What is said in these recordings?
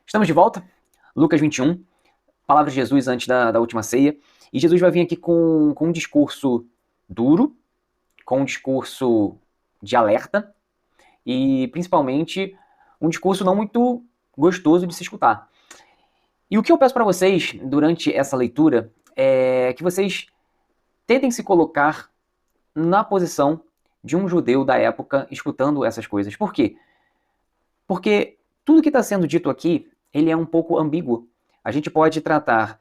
Estamos de volta, Lucas 21, palavras de Jesus antes da última ceia. E Jesus vai vir aqui com um discurso duro, com um discurso de alerta e, principalmente, um discurso não muito gostoso de se escutar. E o que eu peço para vocês durante essa leitura é que vocês tentem se colocar na posição de um judeu da época escutando essas coisas. Por quê? Porque tudo que está sendo dito aqui, ele é um pouco ambíguo. A gente pode tratar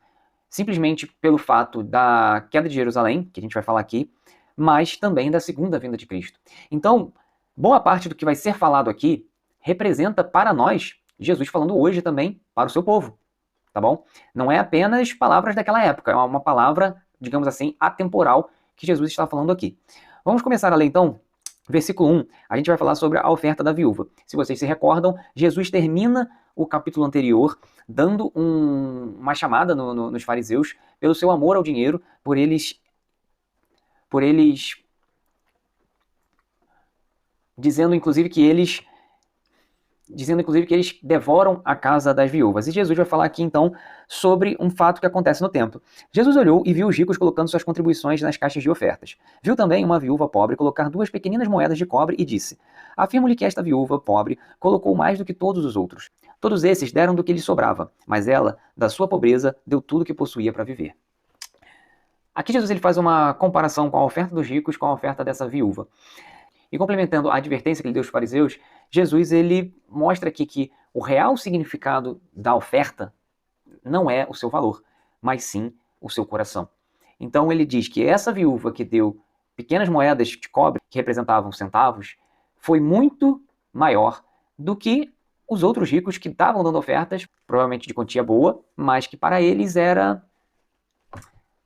simplesmente pelo fato da queda de Jerusalém, que a gente vai falar aqui, mas também da segunda vinda de Cristo. Então, boa parte do que vai ser falado aqui representa para nós Jesus falando hoje também para o seu povo, tá bom? Não é apenas palavras daquela época, é uma palavra, digamos assim, atemporal que Jesus está falando aqui. Vamos começar a ler então? Versículo 1, a gente vai falar sobre a oferta da viúva. Se vocês se recordam, Jesus termina o capítulo anterior dando uma chamada nos fariseus pelo seu amor ao dinheiro, por eles dizendo inclusive que eles devoram a casa das viúvas. E Jesus vai falar aqui, então, sobre um fato que acontece no templo. Jesus olhou e viu os ricos colocando suas contribuições nas caixas de ofertas. Viu também uma viúva pobre colocar 2 pequeninas moedas de cobre e disse: Afirmo-lhe que esta viúva pobre colocou mais do que todos os outros. Todos esses deram do que lhe sobrava, mas ela, da sua pobreza, deu tudo o que possuía para viver. Aqui Jesus ele faz uma comparação com a oferta dos ricos com a oferta dessa viúva. E complementando a advertência que ele deu aos fariseus, Jesus ele mostra aqui que o real significado da oferta não é o seu valor, mas sim o seu coração. Então ele diz que essa viúva que deu pequenas moedas de cobre, que representavam centavos, foi muito maior do que os outros ricos que estavam dando ofertas, provavelmente de quantia boa, mas que para eles era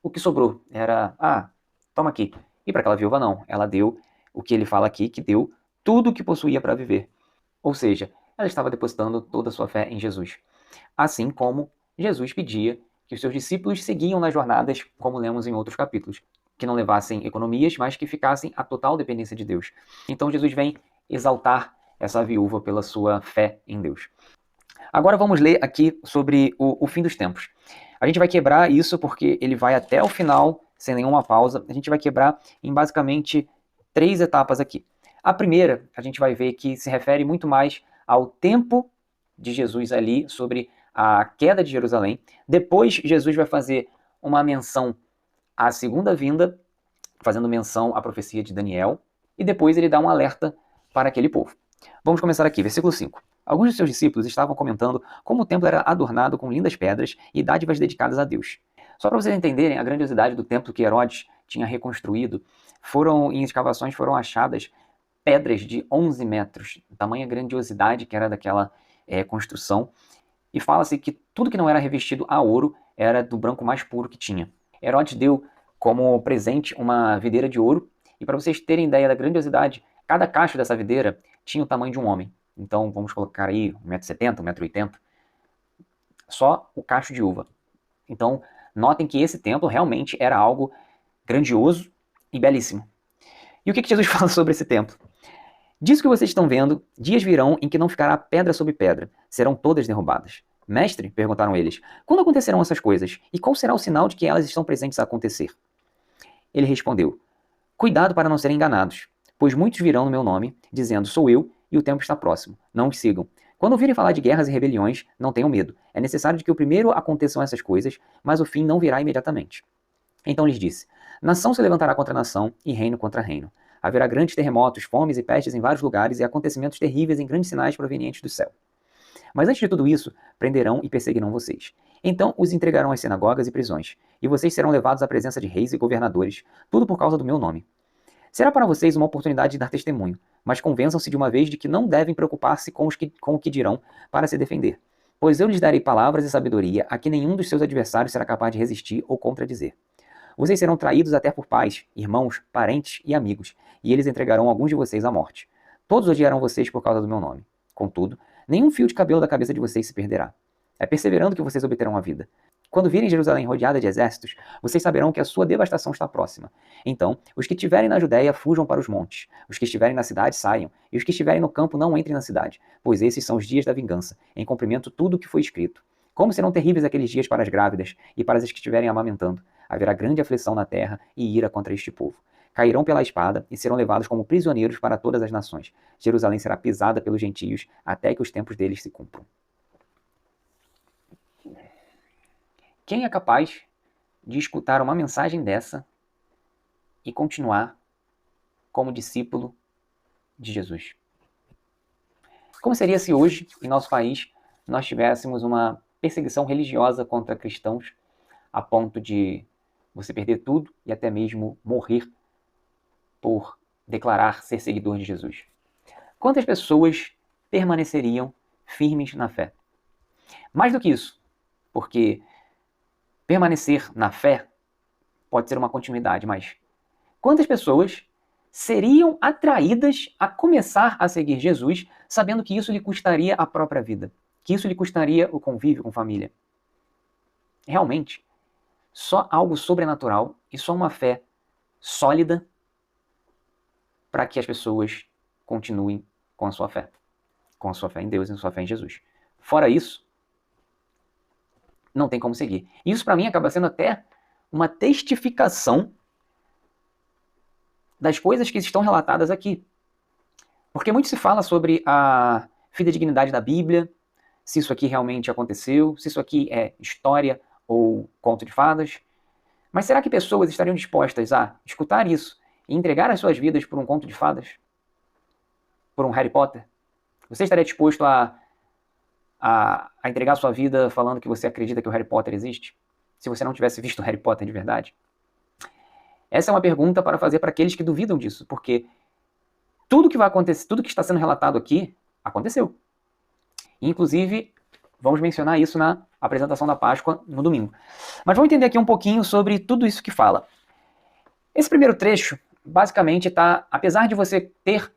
o que sobrou. Era, toma aqui. E para aquela viúva não, ela deu o que ele fala aqui, que deu tudo o que possuía para viver. Ou seja, ela estava depositando toda a sua fé em Jesus. Assim como Jesus pedia que os seus discípulos seguiam nas jornadas, como lemos em outros capítulos, que não levassem economias, mas que ficassem à total dependência de Deus. Então Jesus vem exaltar essa viúva pela sua fé em Deus. Agora vamos ler aqui sobre o fim dos tempos. A gente vai quebrar isso porque ele vai até o final, sem nenhuma pausa. A gente vai quebrar em basicamente 3 etapas aqui. A primeira, a gente vai ver que se refere muito mais ao tempo de Jesus ali, sobre a queda de Jerusalém. Depois, Jesus vai fazer uma menção à segunda vinda, fazendo menção à profecia de Daniel. E depois ele dá um alerta para aquele povo. Vamos começar aqui, versículo 5. Alguns de seus discípulos estavam comentando como o templo era adornado com lindas pedras e dádivas dedicadas a Deus. Só para vocês entenderem a grandiosidade do templo que Herodes tinha reconstruído, em escavações foram achadas pedras de 11 metros, tamanha grandiosidade que era daquela construção. E fala-se que tudo que não era revestido a ouro era do branco mais puro que tinha. Herodes deu como presente uma videira de ouro, e para vocês terem ideia da grandiosidade, cada cacho dessa videira tinha o tamanho de um homem. Então vamos colocar aí 1,70 m, 1,80 m. Só o cacho de uva. Então notem que esse templo realmente era algo grandioso e belíssimo. E o que Jesus fala sobre esse templo? Diz que vocês estão vendo, dias virão em que não ficará pedra sobre pedra, serão todas derrubadas. Mestre, perguntaram eles, quando acontecerão essas coisas? E qual será o sinal de que elas estão presentes a acontecer? Ele respondeu, cuidado para não serem enganados, pois muitos virão no meu nome, dizendo, sou eu, e o tempo está próximo. Não os sigam. Quando ouvirem falar de guerras e rebeliões, não tenham medo. É necessário de que o primeiro aconteçam essas coisas, mas o fim não virá imediatamente. Então lhes disse, nação se levantará contra nação e reino contra reino. Haverá grandes terremotos, fomes e pestes em vários lugares e acontecimentos terríveis em grandes sinais provenientes do céu. Mas antes de tudo isso, prenderão e perseguirão vocês. Então os entregarão às sinagogas e prisões, e vocês serão levados à presença de reis e governadores, tudo por causa do meu nome. Será para vocês uma oportunidade de dar testemunho, mas convençam-se de uma vez de que não devem preocupar-se com o que dirão para se defender. Pois eu lhes darei palavras e sabedoria a que nenhum dos seus adversários será capaz de resistir ou contradizer. Vocês serão traídos até por pais, irmãos, parentes e amigos, e eles entregarão alguns de vocês à morte. Todos odiarão vocês por causa do meu nome. Contudo, nenhum fio de cabelo da cabeça de vocês se perderá. É perseverando que vocês obterão a vida. Quando virem Jerusalém rodeada de exércitos, vocês saberão que a sua devastação está próxima. Então, os que estiverem na Judéia fujam para os montes. Os que estiverem na cidade saiam. E os que estiverem no campo não entrem na cidade, pois esses são os dias da vingança, em cumprimento tudo o que foi escrito. Como serão terríveis aqueles dias para as grávidas e para as que estiverem amamentando. Haverá grande aflição na terra e ira contra este povo. Cairão pela espada e serão levados como prisioneiros para todas as nações. Jerusalém será pisada pelos gentios até que os tempos deles se cumpram. Quem é capaz de escutar uma mensagem dessa e continuar como discípulo de Jesus? Como seria se hoje, em nosso país, nós tivéssemos uma perseguição religiosa contra cristãos a ponto de você perder tudo e até mesmo morrer por declarar ser seguidor de Jesus? Quantas pessoas permaneceriam firmes na fé? Mais do que isso, porque permanecer na fé pode ser uma continuidade, mas quantas pessoas seriam atraídas a começar a seguir Jesus, sabendo que isso lhe custaria a própria vida, que isso lhe custaria o convívio com família? Realmente, só algo sobrenatural e só uma fé sólida para que as pessoas continuem com a sua fé em Deus e a sua fé em Jesus. Fora isso, não tem como seguir. Isso para mim acaba sendo até uma testificação das coisas que estão relatadas aqui. Porque muito se fala sobre a fidedignidade da Bíblia, se isso aqui realmente aconteceu, se isso aqui é história ou conto de fadas. Mas será que pessoas estariam dispostas a escutar isso e entregar as suas vidas por um conto de fadas? Por um Harry Potter? Você estaria disposto a entregar a sua vida falando que você acredita que o Harry Potter existe? Se você não tivesse visto o Harry Potter de verdade? Essa é uma pergunta para fazer para aqueles que duvidam disso, porque tudo que vai acontecer, tudo que está sendo relatado aqui, aconteceu. Inclusive, vamos mencionar isso na apresentação da Páscoa no domingo. Mas vamos entender aqui um pouquinho sobre tudo isso que fala. Esse primeiro trecho, basicamente, está, apesar de você ter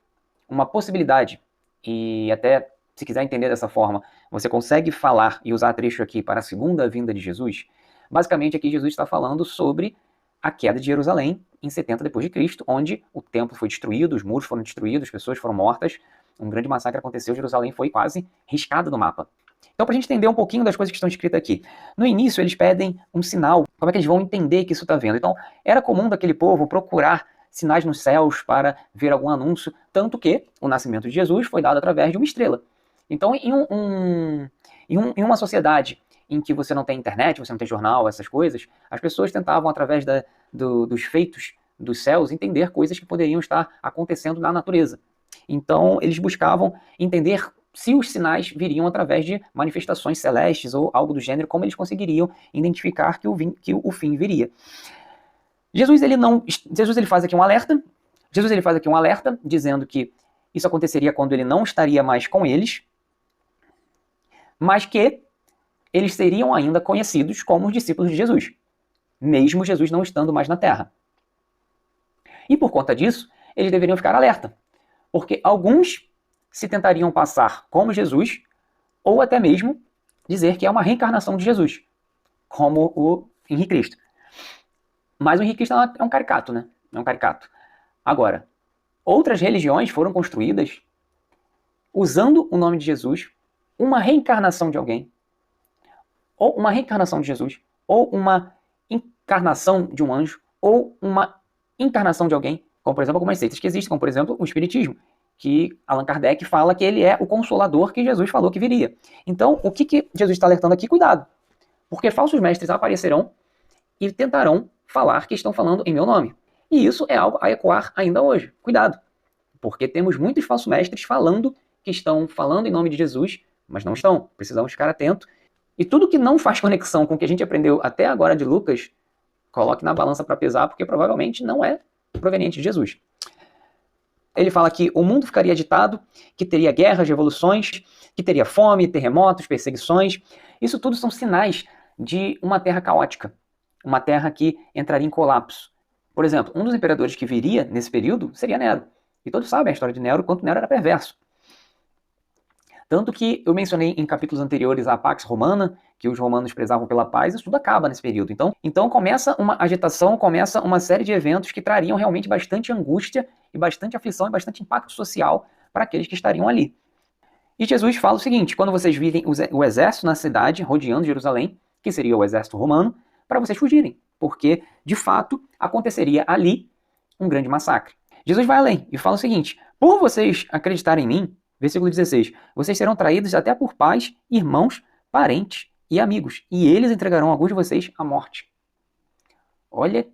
uma possibilidade, e até se quiser entender dessa forma, você consegue falar e usar trecho aqui para a segunda vinda de Jesus, basicamente aqui Jesus está falando sobre a queda de Jerusalém em 70 depois de Cristo, onde o templo foi destruído, os muros foram destruídos, as pessoas foram mortas, um grande massacre aconteceu, Jerusalém foi quase riscada do mapa. Então, para a gente entender um pouquinho das coisas que estão escritas aqui, no início eles pedem um sinal, como é que eles vão entender que isso está vendo? Então, era comum daquele povo procurar sinais nos céus para ver algum anúncio, tanto que o nascimento de Jesus foi dado através de uma estrela. Então, em uma sociedade em que você não tem internet, você não tem jornal, essas coisas, as pessoas tentavam, através dos feitos dos céus, entender coisas que poderiam estar acontecendo na natureza. Então, eles buscavam entender se os sinais viriam através de manifestações celestes ou algo do gênero, como eles conseguiriam identificar que o fim viria. Jesus ele faz aqui um alerta. Jesus ele faz aqui um alerta, dizendo que isso aconteceria quando ele não estaria mais com eles, mas que eles seriam ainda conhecidos como os discípulos de Jesus, mesmo Jesus não estando mais na Terra. E por conta disso, eles deveriam ficar alerta, porque alguns se tentariam passar como Jesus, ou até mesmo dizer que é uma reencarnação de Jesus, como o Henrique Cristo. Mas o Henrique Cristo é um caricato, né? É um caricato. Agora, outras religiões foram construídas usando o nome de Jesus, uma reencarnação de alguém, ou uma reencarnação de Jesus, ou uma encarnação de um anjo, ou uma encarnação de alguém, como por exemplo algumas seitas que existem, como por exemplo o Espiritismo, que Allan Kardec fala que ele é o consolador que Jesus falou que viria. Então, o que Jesus está alertando aqui? Cuidado, porque falsos mestres aparecerão e tentarão falar que estão falando em meu nome. E isso é algo a ecoar ainda hoje. Cuidado, porque temos muitos falsos mestres falando que estão falando em nome de Jesus, mas não estão. Precisamos ficar atentos. E tudo que não faz conexão com o que a gente aprendeu até agora de Lucas, coloque na balança para pesar, porque provavelmente não é proveniente de Jesus. Ele fala que o mundo ficaria agitado, que teria guerras, revoluções, que teria fome, terremotos, perseguições. Isso tudo são sinais de uma terra caótica, uma terra que entraria em colapso. Por exemplo, um dos imperadores que viria nesse período seria Nero. E todos sabem a história de Nero, quanto Nero era perverso. Tanto que eu mencionei em capítulos anteriores a Pax Romana, que os romanos prezavam pela paz, isso tudo acaba nesse período. Então começa uma agitação, começa uma série de eventos que trariam realmente bastante angústia e bastante aflição e bastante impacto social para aqueles que estariam ali. E Jesus fala o seguinte: quando vocês virem o exército na cidade, rodeando Jerusalém, que seria o exército romano, para vocês fugirem, porque, de fato, aconteceria ali um grande massacre. Jesus vai além e fala o seguinte: por vocês acreditarem em mim, versículo 16, vocês serão traídos até por pais, irmãos, parentes e amigos, e eles entregarão alguns de vocês à morte. Olha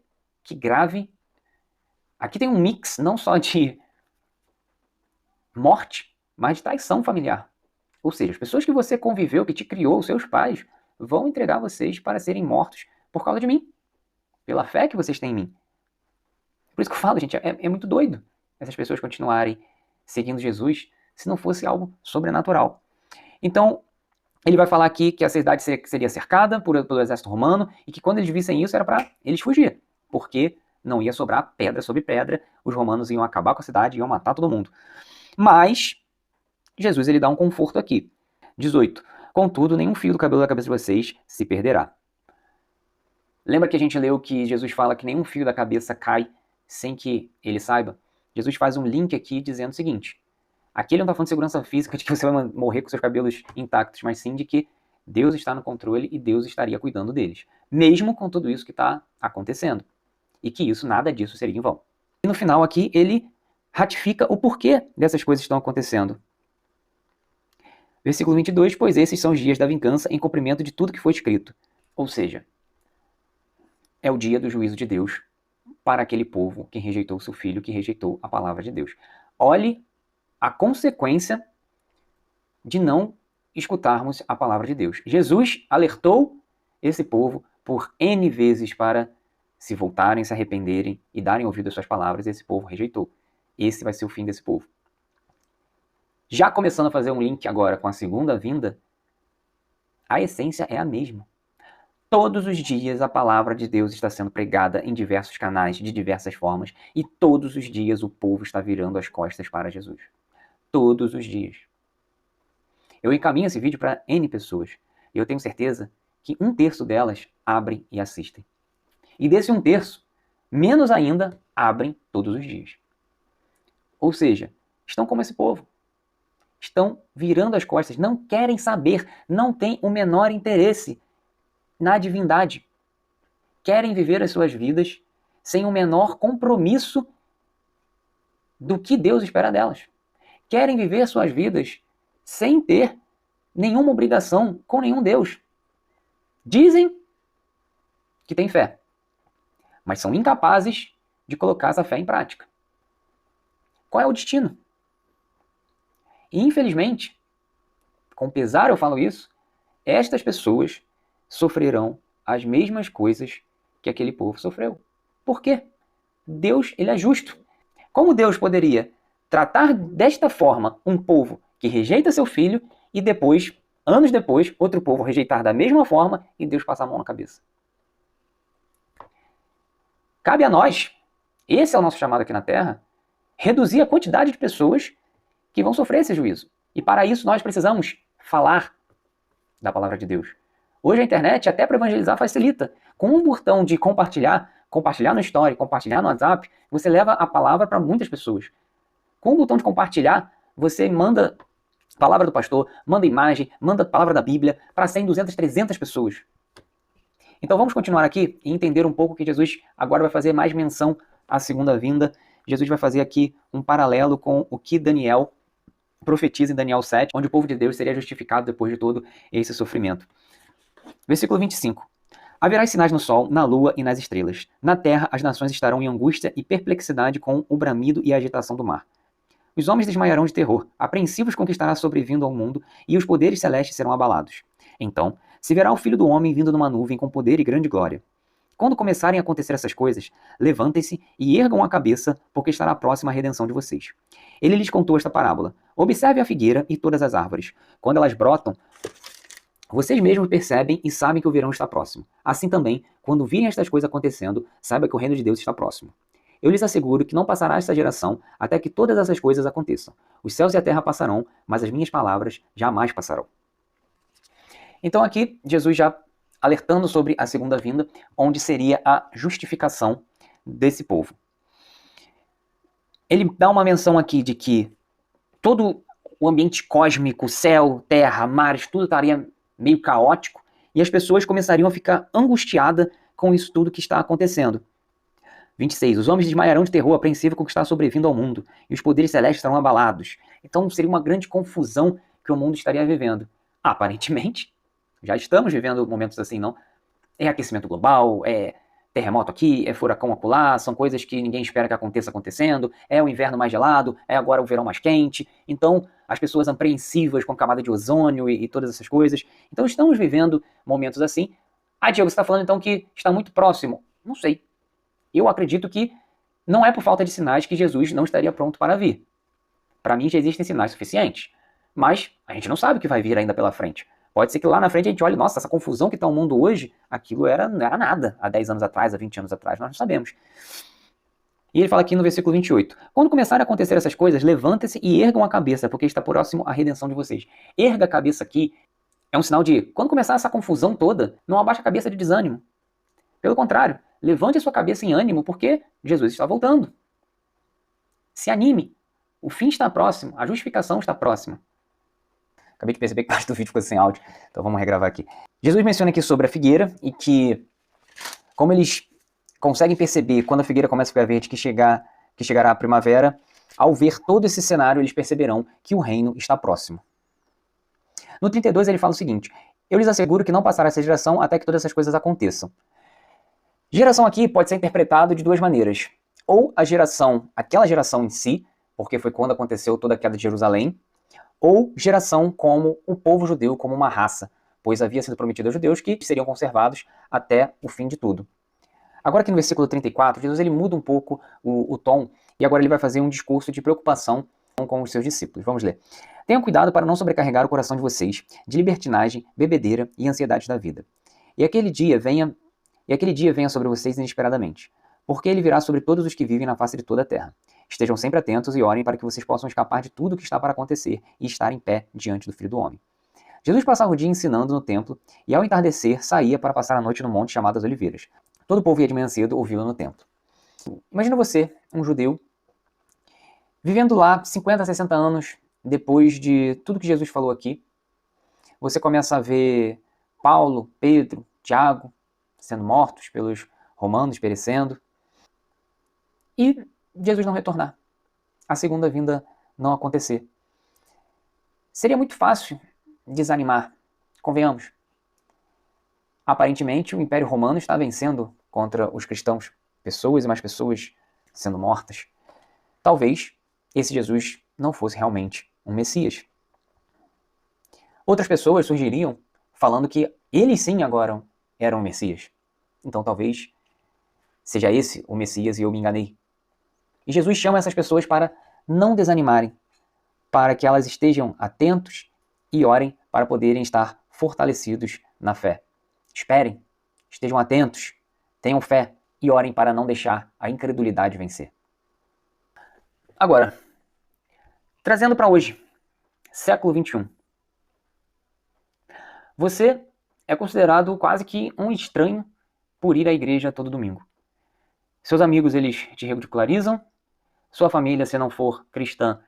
que grave. Aqui tem um mix não só de morte, mas de traição familiar. Ou seja, as pessoas que você conviveu, que te criou, os seus pais, vão entregar vocês para serem mortos por causa de mim, pela fé que vocês têm em mim. Por isso que eu falo, gente, é muito doido essas pessoas continuarem seguindo Jesus se não fosse algo sobrenatural. Então, ele vai falar aqui que a cidade seria cercada pelo exército romano e que quando eles vissem isso era para eles fugir, porque não ia sobrar pedra sobre pedra, os romanos iam acabar com a cidade, iam matar todo mundo. Mas Jesus ele dá um conforto aqui. 18. Contudo, nenhum fio do cabelo da cabeça de vocês se perderá. Lembra que a gente leu que Jesus fala que nenhum fio da cabeça cai sem que ele saiba? Jesus faz um link aqui dizendo o seguinte: aqui ele não está falando de segurança física, de que você vai morrer com seus cabelos intactos, mas sim de que Deus está no controle e Deus estaria cuidando deles, mesmo com tudo isso que está acontecendo. E que isso, nada disso seria em vão. E no final aqui ele ratifica o porquê dessas coisas estão acontecendo. Versículo 22, pois esses são os dias da vingança em cumprimento de tudo que foi escrito. Ou seja, é o dia do juízo de Deus para aquele povo que rejeitou o seu filho, que rejeitou a palavra de Deus. Olhe a consequência de não escutarmos a palavra de Deus. Jesus alertou esse povo por N vezes para se voltarem, se arrependerem e darem ouvido às suas palavras, e esse povo rejeitou. Esse vai ser o fim desse povo. Já começando a fazer um link agora com a segunda vinda, a essência é a mesma. Todos os dias a palavra de Deus está sendo pregada em diversos canais, de diversas formas, e todos os dias o povo está virando as costas para Jesus. Todos os dias. Eu encaminho esse vídeo para N pessoas, e eu tenho certeza que 1/3 delas abrem e assistem. E desse 1/3, menos ainda abrem todos os dias. Ou seja, estão como esse povo. Estão virando as costas, não querem saber, não têm o menor interesse na divindade. Querem viver as suas vidas sem o menor compromisso do que Deus espera delas. Querem viver suas vidas sem ter nenhuma obrigação com nenhum Deus. Dizem que têm fé, mas são incapazes de colocar essa fé em prática. Qual é o destino? E, infelizmente, com pesar eu falo isso, estas pessoas sofrerão as mesmas coisas que aquele povo sofreu. Por quê? Deus, ele é justo. Como Deus poderia tratar desta forma um povo que rejeita seu filho e depois, anos depois, outro povo rejeitar da mesma forma e Deus passar a mão na cabeça? Cabe a nós, esse é o nosso chamado aqui na Terra, reduzir a quantidade de pessoas que vão sofrer esse juízo. E para isso nós precisamos falar da palavra de Deus. Hoje a internet, até para evangelizar, facilita. Com um botão de compartilhar no Story, compartilhar no WhatsApp, você leva a palavra para muitas pessoas. Com o botão de compartilhar, você manda a palavra do pastor, manda imagem, manda a palavra da Bíblia para 100, 200, 300 pessoas. Então vamos continuar aqui e entender um pouco que Jesus agora vai fazer mais menção à segunda vinda. Jesus vai fazer aqui um paralelo com o que Daniel profetiza em Daniel 7, onde o povo de Deus seria justificado depois de todo esse sofrimento. Versículo 25. Haverá sinais no sol, na lua e nas estrelas. Na terra as nações estarão em angústia e perplexidade com o bramido e a agitação do mar. Os homens desmaiarão de terror, apreensivos com o que estará sobrevindo ao mundo, e os poderes celestes serão abalados. Então se verá o Filho do Homem vindo numa nuvem com poder e grande glória. Quando começarem a acontecer essas coisas, levantem-se e ergam a cabeça, porque estará próxima a redenção de vocês. Ele lhes contou esta parábola. Observe a figueira e todas as árvores. Quando elas brotam, vocês mesmos percebem e sabem que o verão está próximo. Assim também, quando virem estas coisas acontecendo, saiba que o reino de Deus está próximo. Eu lhes asseguro que não passará esta geração até que todas essas coisas aconteçam. Os céus e a terra passarão, mas as minhas palavras jamais passarão. Então aqui, Jesus já alertando sobre a segunda vinda, onde seria a justificação desse povo. Ele dá uma menção aqui de que todo o ambiente cósmico, céu, terra, mares, tudo estaria meio caótico e as pessoas começariam a ficar angustiadas com isso tudo que está acontecendo. 26. Os homens desmaiarão de terror apreensivo com o que está sobrevindo ao mundo, e os poderes celestes estarão abalados. Então seria uma grande confusão que o mundo estaria vivendo. Aparentemente, já estamos vivendo momentos assim, não? É aquecimento global, é terremoto aqui, é furacão acolá, são coisas que ninguém espera que aconteça acontecendo, é o inverno mais gelado, é agora o verão mais quente, então as pessoas apreensivas com a camada de ozônio e todas essas coisas. Então estamos vivendo momentos assim. Ah, Diego, você está falando então que está muito próximo? Não sei. Eu acredito que não é por falta de sinais que Jesus não estaria pronto para vir. Para mim já existem sinais suficientes, mas a gente não sabe o que vai vir ainda pela frente. Pode ser que lá na frente a gente olhe, nossa, essa confusão que está o mundo hoje, aquilo não era nada há 10 anos atrás, há 20 anos atrás, nós não sabemos. E ele fala aqui no versículo 28, quando começarem a acontecer essas coisas, levantem-se e ergam a cabeça, porque está próximo a redenção de vocês. Erga a cabeça aqui é um sinal de, quando começar essa confusão toda, não abaixa a cabeça de desânimo. Pelo contrário, levante a sua cabeça em ânimo, porque Jesus está voltando. Se anime. O fim está próximo, a justificação está próxima. Acabei de perceber que parte do vídeo ficou sem áudio, então vamos regravar aqui. Jesus menciona aqui sobre a figueira e que, como eles conseguem perceber quando a figueira começa a ficar verde que chegará a primavera, ao ver todo esse cenário, eles perceberão que o reino está próximo. No 32 ele fala o seguinte, eu lhes asseguro que não passará essa geração até que todas essas coisas aconteçam. Geração aqui pode ser interpretado de duas maneiras. Ou aquela geração em si, porque foi quando aconteceu toda a queda de Jerusalém, ou geração como o povo judeu, como uma raça, pois havia sido prometido aos judeus que seriam conservados até o fim de tudo. Agora aqui no versículo 34, Jesus ele muda um pouco o tom, e agora ele vai fazer um discurso de preocupação com os seus discípulos. Vamos ler. Tenham cuidado para não sobrecarregar o coração de vocês de libertinagem, bebedeira e ansiedade da vida. E aquele dia venha sobre vocês inesperadamente, porque ele virá sobre todos os que vivem na face de toda a terra. Estejam sempre atentos e orem para que vocês possam escapar de tudo o que está para acontecer e estar em pé diante do Filho do Homem. Jesus passava o dia ensinando no templo e ao entardecer saía para passar a noite no monte chamado das Oliveiras. Todo o povo ia de manhã cedo ouvi-lo no templo. Imagina você, um judeu, vivendo lá 50, 60 anos depois de tudo que Jesus falou aqui. Você começa a ver Paulo, Pedro, Tiago sendo mortos pelos romanos, perecendo. E Jesus não retornar. A segunda vinda não acontecer. Seria muito fácil desanimar, convenhamos. Aparentemente, o Império Romano está vencendo contra os cristãos. Pessoas e mais pessoas sendo mortas. Talvez esse Jesus não fosse realmente um Messias. Outras pessoas surgiriam falando que eles sim agora eram o Messias. Então talvez seja esse o Messias e eu me enganei. E Jesus chama essas pessoas para não desanimarem, para que elas estejam atentos e orem para poderem estar fortalecidos na fé. Esperem, estejam atentos, tenham fé e orem para não deixar a incredulidade vencer. Agora, trazendo para hoje, século 21. Você é considerado quase que um estranho por ir à igreja todo domingo. Seus amigos, eles te ridicularizam. Sua família, se não for cristã,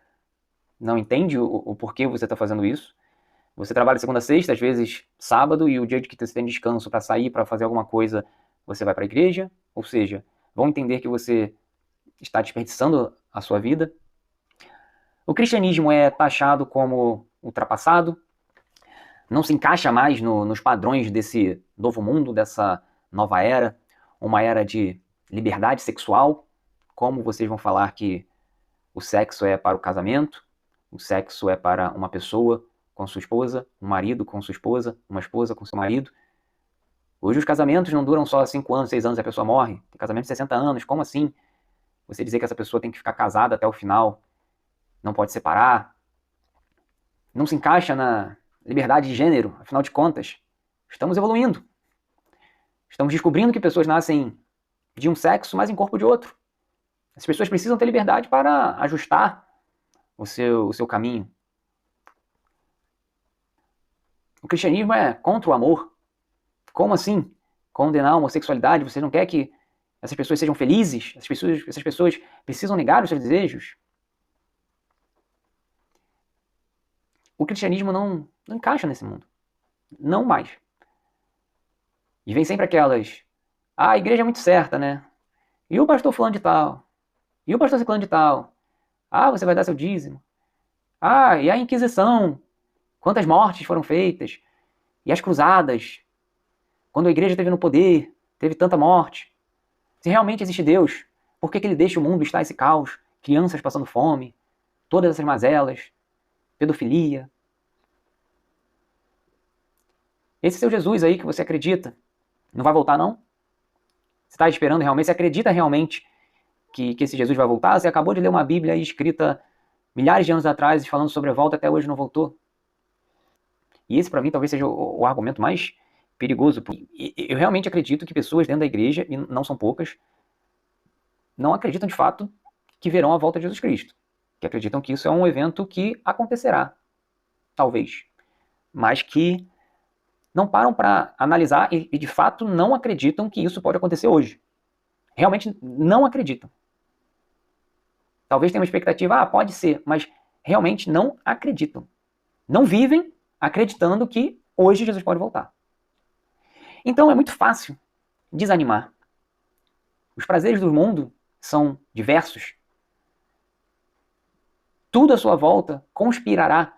não entende o porquê você está fazendo isso. Você trabalha segunda a sexta, às vezes sábado, e o dia que você tem descanso para sair, para fazer alguma coisa, você vai para a igreja. Ou seja, vão entender que você está desperdiçando a sua vida. O cristianismo é taxado como ultrapassado, não se encaixa mais nos padrões desse novo mundo, dessa nova era, uma era de liberdade sexual. Como vocês vão falar que o sexo é para o casamento, o sexo é para uma pessoa com sua esposa, um marido com sua esposa, uma esposa com seu marido. Hoje os casamentos não duram só 5 anos, 6 anos e a pessoa morre. Tem casamento de 60 anos, como assim? Você dizer que essa pessoa tem que ficar casada até o final, não pode separar, não se encaixa na liberdade de gênero, afinal de contas. Estamos evoluindo. Estamos descobrindo que pessoas nascem de um sexo, mas em corpo de outro. As pessoas precisam ter liberdade para ajustar o seu caminho. O cristianismo é contra o amor. Como assim? Condenar a homossexualidade? Você não quer que essas pessoas sejam felizes? Essas pessoas precisam negar os seus desejos? O cristianismo não encaixa nesse mundo. Não mais. E vem sempre aquelas... Ah, a igreja é muito certa, né? E o pastor fulano de tal? E o pastor ciclano de tal? Ah, você vai dar seu dízimo. Ah, e a Inquisição? Quantas mortes foram feitas? E as cruzadas? Quando a igreja esteve no poder, teve tanta morte. Se realmente existe Deus, por que ele deixa o mundo estar esse caos? Crianças passando fome, todas essas mazelas, pedofilia. Esse seu Jesus aí que você acredita, não vai voltar não? Você está esperando realmente? Você acredita realmente que esse Jesus vai voltar? Você acabou de ler uma Bíblia aí escrita milhares de anos atrás falando sobre a volta, até hoje não voltou. E esse para mim talvez seja o argumento mais perigoso. Eu realmente acredito que pessoas dentro da igreja, e não são poucas, não acreditam de fato que verão a volta de Jesus Cristo. Que acreditam que isso é um evento que acontecerá, talvez. Mas que não param para analisar e de fato não acreditam que isso pode acontecer hoje. Realmente não acreditam. Talvez tenham uma expectativa, pode ser, mas realmente não acreditam. Não vivem acreditando que hoje Jesus pode voltar. Então é muito fácil desanimar. Os prazeres do mundo são diversos. Tudo à sua volta conspirará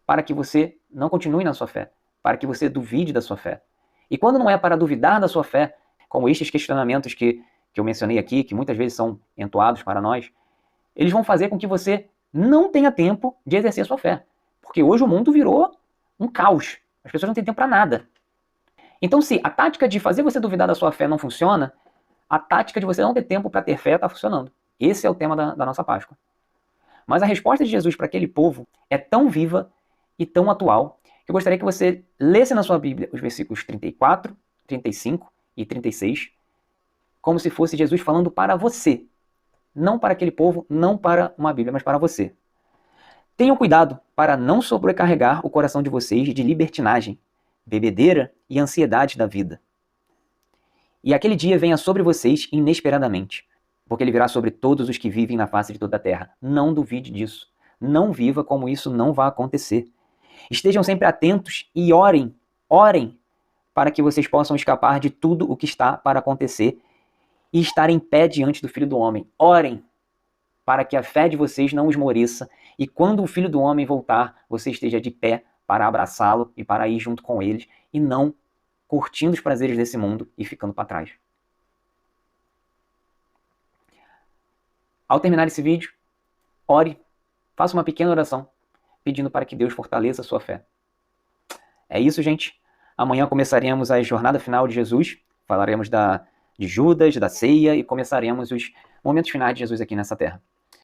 para que você não continue na sua fé, para que você duvide da sua fé. E quando não é para duvidar da sua fé, como estes questionamentos que eu mencionei aqui, que muitas vezes são entoados para nós, eles vão fazer com que você não tenha tempo de exercer a sua fé. Porque hoje o mundo virou um caos. As pessoas não têm tempo para nada. Então, se a tática de fazer você duvidar da sua fé não funciona, a tática de você não ter tempo para ter fé está funcionando. Esse é o tema da nossa Páscoa. Mas a resposta de Jesus para aquele povo é tão viva e tão atual que eu gostaria que você lesse na sua Bíblia os versículos 34, 35 e 36, como se fosse Jesus falando para você. Não para aquele povo, não para uma Bíblia, mas para você. Tenham cuidado para não sobrecarregar o coração de vocês de libertinagem, bebedeira e ansiedade da vida. E aquele dia venha sobre vocês inesperadamente, porque ele virá sobre todos os que vivem na face de toda a terra. Não duvide disso. Não viva como isso não vai acontecer. Estejam sempre atentos e orem, para que vocês possam escapar de tudo o que está para acontecer e estar em pé diante do Filho do Homem. Orem para que a fé de vocês não esmoreça e quando o Filho do Homem voltar, você esteja de pé para abraçá-lo e para ir junto com eles e não curtindo os prazeres desse mundo e ficando para trás. Ao terminar esse vídeo, ore, faça uma pequena oração, pedindo para que Deus fortaleça a sua fé. É isso, gente. Amanhã começaremos a jornada final de Jesus, falaremos de Judas, da ceia e começaremos os momentos finais de Jesus aqui nessa terra.